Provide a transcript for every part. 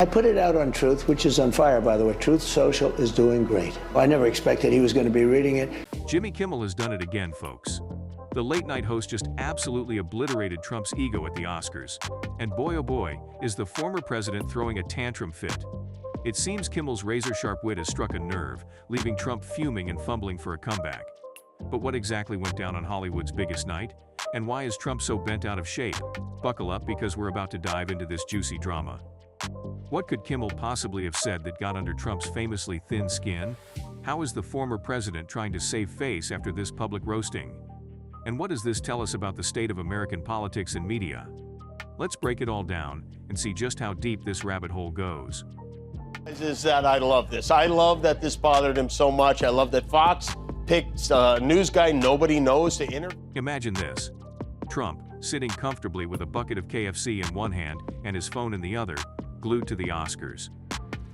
I put it out on Truth, which is on fire, by the way. Truth Social is doing great. I never expected he was going to be reading it. Jimmy Kimmel has done it again, folks. The late-night host just absolutely obliterated Trump's ego at the Oscars. And boy oh boy, is the former president throwing a tantrum fit. It seems Kimmel's razor-sharp wit has struck a nerve, leaving Trump fuming and fumbling for a comeback. But what exactly went down on Hollywood's biggest night? And why is Trump so bent out of shape? Buckle up, because we're about to dive into this juicy drama. What could Kimmel possibly have said that got under Trump's famously thin skin? How is the former president trying to save face after this public roasting? And what does this tell us about the state of American politics and media? Let's break it all down and see just how deep this rabbit hole goes. Is that I love this. I love that this bothered him so much. I love that Fox picked a news guy nobody knows to interview. Imagine this. Trump, sitting comfortably with a bucket of KFC in one hand and his phone in the other, glued to the Oscars.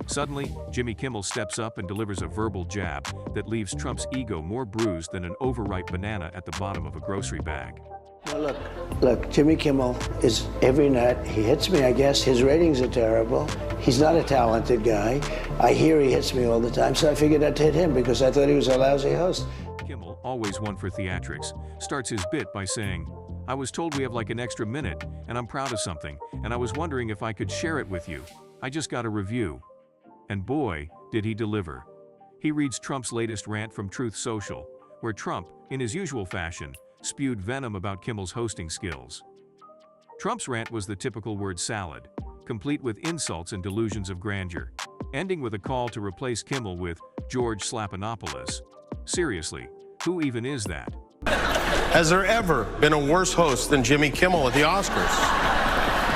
Suddenly, Jimmy Kimmel steps up and delivers a verbal jab that leaves Trump's ego more bruised than an overripe banana at the bottom of a grocery bag. Well, look, Jimmy Kimmel is every night, he hits me, I guess. His ratings are terrible. He's not a talented guy. I hear he hits me all the time, so I figured I'd hit him because I thought he was a lousy host. Kimmel, always one for theatrics, starts his bit by saying, "I was told we have like an extra minute, and I'm proud of something, and I was wondering if I could share it with you. I just got a review." And boy, did he deliver. He reads Trump's latest rant from Truth Social, where Trump, in his usual fashion, spewed venom about Kimmel's hosting skills. Trump's rant was the typical word salad, complete with insults and delusions of grandeur, ending with a call to replace Kimmel with George Slappanopoulos. Seriously, who even is that? Has there ever been a worse host than Jimmy Kimmel at the Oscars?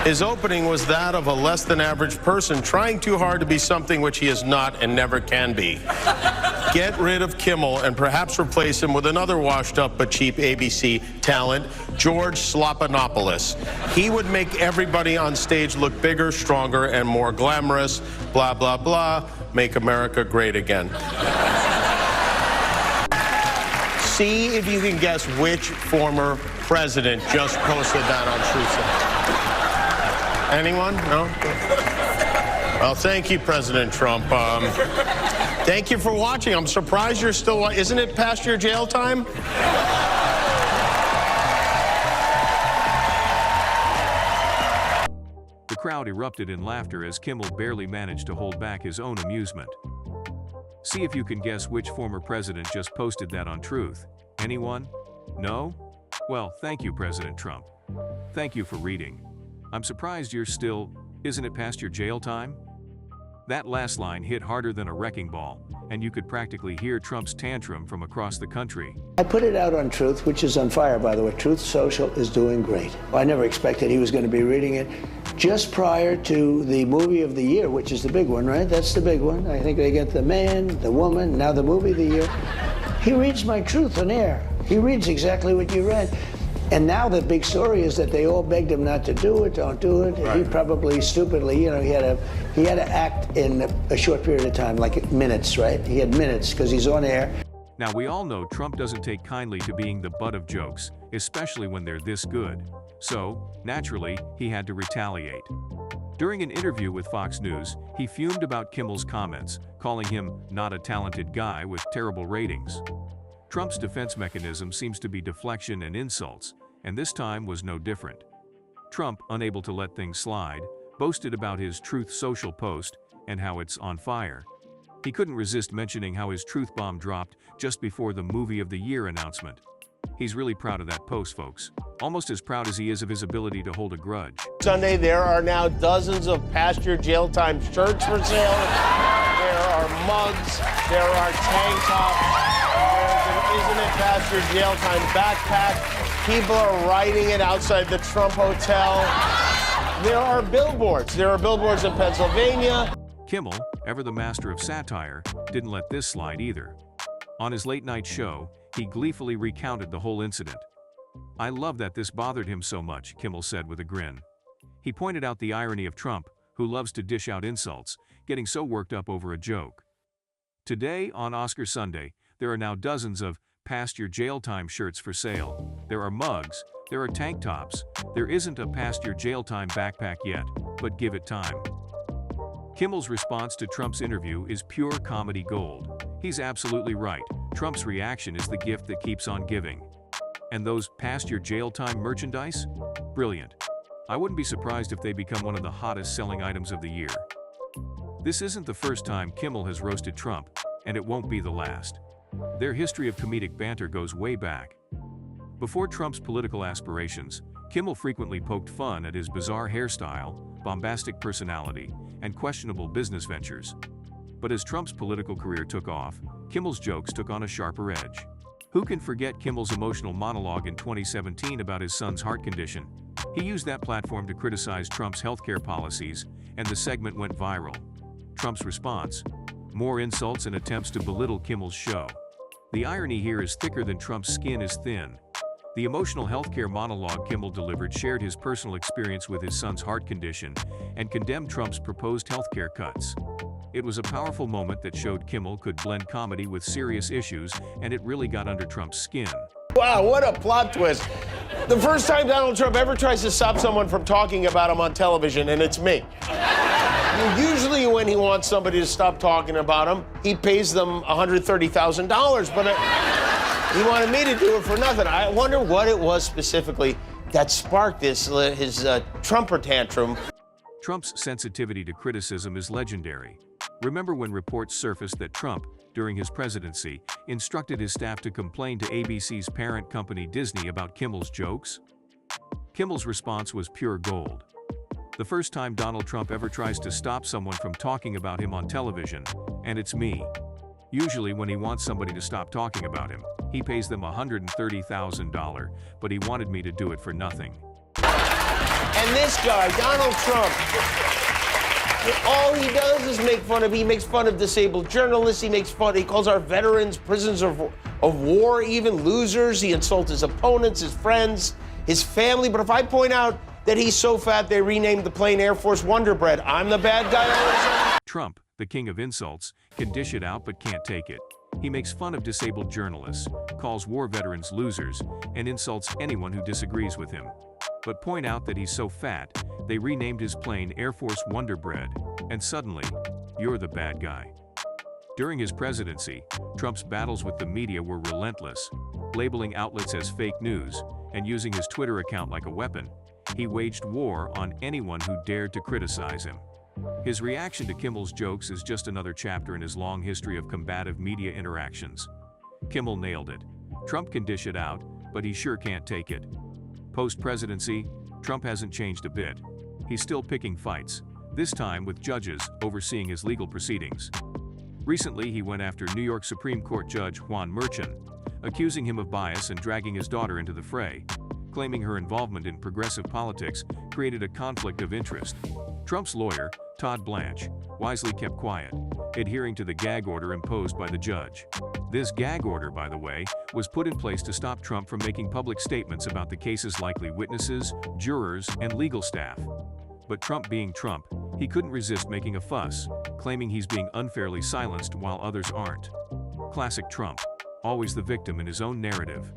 His opening was that of a less than average person trying too hard to be something which he is not and never can be. Get rid of Kimmel and perhaps replace him with another washed up but cheap ABC talent, George Slappanopoulos. He would make everybody on stage look bigger, stronger, and more glamorous. Blah, blah, blah. Make America great again. See if you can guess which former president just posted that on Truth Social. Anyone? No? Well, thank you, President Trump. Thank you for watching. I'm surprised you're still... Isn't it past your jail time? The crowd erupted in laughter as Kimmel barely managed to hold back his own amusement. See if you can guess which former president just posted that on Truth. Anyone? No? Well, thank you, President Trump. Thank you for reading. I'm surprised you're still... Isn't it past your jail time? That last line hit harder than a wrecking ball, and you could practically hear Trump's tantrum from across the country. I put it out on Truth, which is on fire, by the way. Truth Social is doing great. I never expected he was going to be reading it just prior to the movie of the year, which is the big one, right? That's the big one. I think they get the man, the woman, now the movie of the year. He reads my Truth on air. He reads exactly what you read. And now the big story is that they all begged him not to do it, don't do it. Right. He probably stupidly, he had to act in a short period of time, like minutes, right? He had minutes because he's on air. Now, we all know Trump doesn't take kindly to being the butt of jokes, especially when they're this good. So, naturally, he had to retaliate. During an interview with Fox News, he fumed about Kimmel's comments, calling him not a talented guy with terrible ratings. Trump's defense mechanism seems to be deflection and insults, and this time was no different. Trump, unable to let things slide, boasted about his Truth Social post and how it's on fire. He couldn't resist mentioning how his truth bomb dropped just before the movie of the year announcement. He's really proud of that post, folks. Almost as proud as he is of his ability to hold a grudge. Sunday, there are now dozens of past your jail time shirts for sale. There are mugs. There are tank tops. Isn't it past your jail time backpack? People are writing it outside the Trump Hotel. There are billboards. There are billboards in Pennsylvania. Kimmel, ever the master of satire, didn't let this slide either. On his late-night show, he gleefully recounted the whole incident. "I love that this bothered him so much," Kimmel said with a grin. He pointed out the irony of Trump, who loves to dish out insults, getting so worked up over a joke. Today, on Oscar Sunday, there are now dozens of past your jail time shirts for sale. There are mugs, there are tank tops. There isn't a past your jail time backpack yet, but give it time. Kimmel's response to Trump's interview is pure comedy gold. He's absolutely right. Trump's reaction is the gift that keeps on giving. And those past your jail time merchandise? Brilliant. I wouldn't be surprised if they become one of the hottest selling items of the year. This isn't the first time Kimmel has roasted Trump, and it won't be the last. Their history of comedic banter goes way back. Before Trump's political aspirations, Kimmel frequently poked fun at his bizarre hairstyle, bombastic personality, and questionable business ventures. But as Trump's political career took off, Kimmel's jokes took on a sharper edge. Who can forget Kimmel's emotional monologue in 2017 about his son's heart condition? He used that platform to criticize Trump's healthcare policies, and the segment went viral. Trump's response? More insults and attempts to belittle Kimmel's show. The irony here is thicker than Trump's skin is thin. The emotional healthcare monologue Kimmel delivered shared his personal experience with his son's heart condition and condemned Trump's proposed healthcare cuts. It was a powerful moment that showed Kimmel could blend comedy with serious issues, and it really got under Trump's skin. Wow, what a plot twist. The first time Donald Trump ever tries to stop someone from talking about him on television, and it's me. Usually when he wants somebody to stop talking about him, he pays them $130,000, but he wanted me to do it for nothing. I wonder what it was specifically that sparked his Trumper tantrum. Trump's sensitivity to criticism is legendary. Remember when reports surfaced that Trump, during his presidency, instructed his staff to complain to ABC's parent company Disney about Kimmel's jokes? Kimmel's response was pure gold. The first time Donald Trump ever tries to stop someone from talking about him on television, and it's me. Usually when he wants somebody to stop talking about him, he pays them $130,000, but he wanted me to do it for nothing. And this guy, Donald Trump, all he does is make fun of, he makes fun of disabled journalists, he calls our veterans prisoners of war, even losers. He insults his opponents, his friends, his family. But if I point out that he's so fat they renamed the plane Air Force Wonder Bread, I'm the bad guy all of a sudden? Trump, the king of insults, can dish it out but can't take it. He makes fun of disabled journalists, calls war veterans losers, and insults anyone who disagrees with him. But point out that he's so fat, they renamed his plane Air Force Wonder Bread, and suddenly, you're the bad guy. During his presidency, Trump's battles with the media were relentless, labeling outlets as fake news and using his Twitter account like a weapon. He waged war on anyone who dared to criticize him. His reaction to Kimmel's jokes is just another chapter in his long history of combative media interactions. Kimmel nailed it. Trump can dish it out, but he sure can't take it. Post-presidency, Trump hasn't changed a bit. He's still picking fights, this time with judges overseeing his legal proceedings. Recently, he went after New York Supreme Court Judge Juan Merchan, accusing him of bias and dragging his daughter into the fray, claiming her involvement in progressive politics created a conflict of interest. Trump's lawyer, Todd Blanche, wisely kept quiet, adhering to the gag order imposed by the judge. This gag order, by the way, was put in place to stop Trump from making public statements about the case's likely witnesses, jurors, and legal staff. But Trump being Trump, he couldn't resist making a fuss, claiming he's being unfairly silenced while others aren't. Classic Trump, always the victim in his own narrative.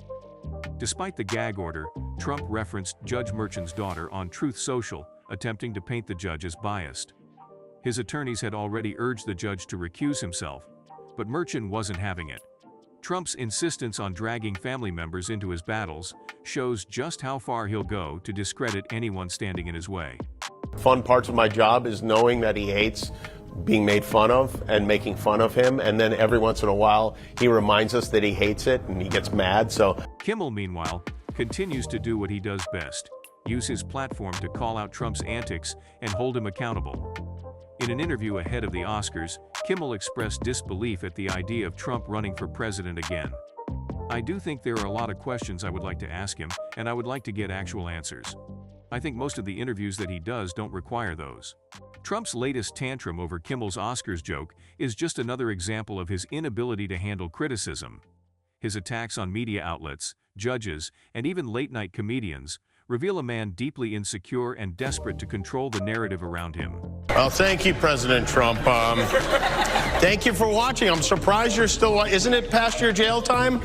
Despite the gag order, Trump referenced Judge Merchan's daughter on Truth Social, attempting to paint the judge as biased. His attorneys had already urged the judge to recuse himself, but Merchan wasn't having it. Trump's insistence on dragging family members into his battles shows just how far he'll go to discredit anyone standing in his way. Fun parts of my job is knowing that he hates being made fun of and making fun of him, and then every once in a while he reminds us that he hates it and he gets mad. So Kimmel, meanwhile, continues to do what he does best: use his platform to call out Trump's antics and hold him accountable. In an interview ahead of the Oscars, Kimmel expressed disbelief at the idea of Trump running for president again. I do think there are a lot of questions I would like to ask him, and I would like to get actual answers. I think most of the interviews that he does don't require those. Trump's latest tantrum over Kimmel's Oscars joke is just another example of his inability to handle criticism. His attacks on media outlets, judges, and even late-night comedians reveal a man deeply insecure and desperate to control the narrative around him. Well, thank you, President Trump. Thank you for watching. I'm surprised you're still, isn't it past your jail time?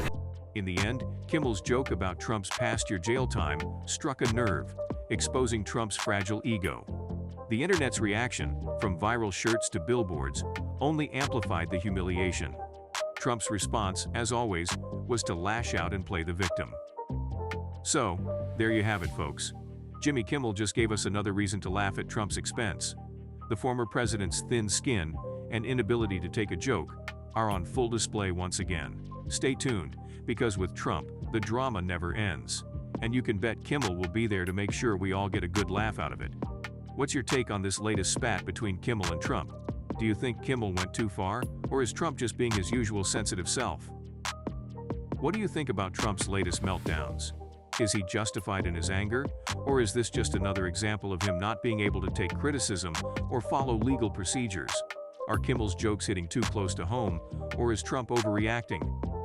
In the end, Kimmel's joke about Trump's past year jail time struck a nerve, exposing Trump's fragile ego. The internet's reaction, from viral shirts to billboards, only amplified the humiliation. Trump's response, as always, was to lash out and play the victim. So, there you have it, folks. Jimmy Kimmel just gave us another reason to laugh at Trump's expense. The former president's thin skin and inability to take a joke are on full display once again. Stay tuned, because with Trump, the drama never ends. And you can bet Kimmel will be there to make sure we all get a good laugh out of it. What's your take on this latest spat between Kimmel and Trump? Do you think Kimmel went too far, or is Trump just being his usual sensitive self? What do you think about Trump's latest meltdowns? Is he justified in his anger, or is this just another example of him not being able to take criticism or follow legal procedures? Are Kimmel's jokes hitting too close to home, or is Trump overreacting?